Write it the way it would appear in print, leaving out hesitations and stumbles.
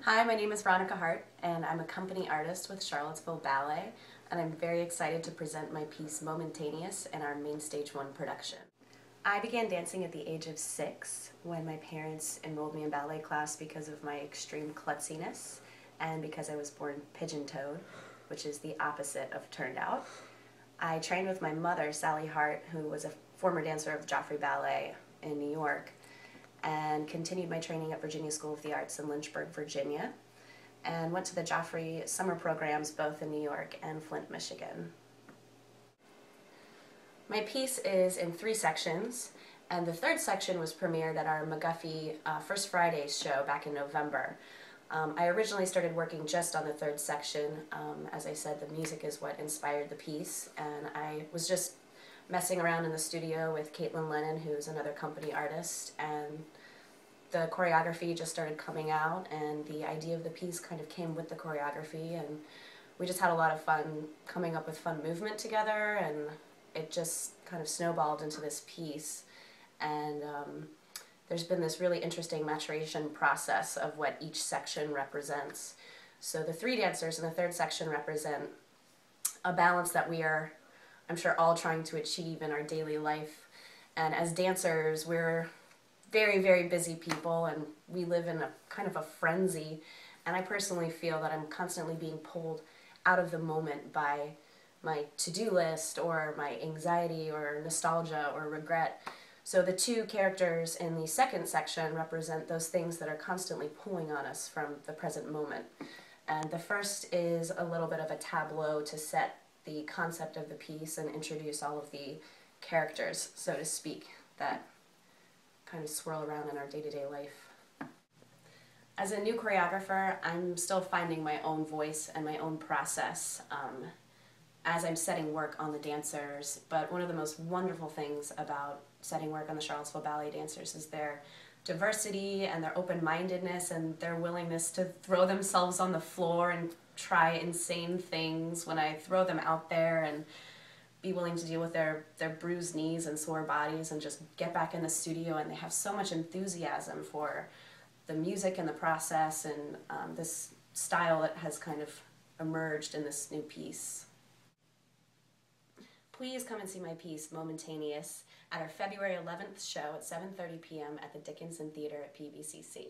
Hi, my name is Veronica Hart, and I'm a company artist with Charlottesville Ballet, and I'm very excited to present my piece Momentaneous in our Mainstage One production. I began dancing at the age of 6 when my parents enrolled me in ballet class because of my extreme klutziness and because I was born pigeon-toed, which is the opposite of turned out. I trained with my mother, Sally Hart, who was a former dancer of Joffrey Ballet in New York, and continued my training at Virginia School of the Arts in Lynchburg, Virginia, and went to the Joffrey summer programs both in New York and Flint, Michigan. My piece is in 3 sections, and the 3rd section was premiered at our McGuffey First Fridays show back in November. I originally started working just on the 3rd section. As I said, the music is what inspired the piece, and I was just messing around in the studio with Caitlin Lennon, who's another company artist, and the choreography just started coming out, and the idea of the piece kind of came with the choreography, and we just had a lot of fun coming up with fun movement together, and it just kind of snowballed into this piece. And there's been this really interesting maturation process of what each section represents. So the 3 dancers in the 3rd section represent a balance that we are, I'm sure, all trying to achieve in our daily life. And as dancers, we're very, very busy people, and we live in a kind of a frenzy. And I personally feel that I'm constantly being pulled out of the moment by my to-do list or my anxiety or nostalgia or regret. So the 2 characters in the 2nd section represent those things that are constantly pulling on us from the present moment. And the first is a little bit of a tableau to set the concept of the piece and introduce all of the characters, so to speak, that kind of swirl around in our day-to-day life. As a new choreographer, I'm still finding my own voice and my own process as I'm setting work on the dancers, but one of the most wonderful things about setting work on the Charlottesville Ballet dancers is their diversity and their open-mindedness and their willingness to throw themselves on the floor and try insane things when I throw them out there, and be willing to deal with their bruised knees and sore bodies and just get back in the studio. And they have so much enthusiasm for the music and the process and this style that has kind of emerged in this new piece. Please come and see my piece, Momentaneous, at our February 11th show at 7:30 p.m. at the Dickinson Theater at PVCC.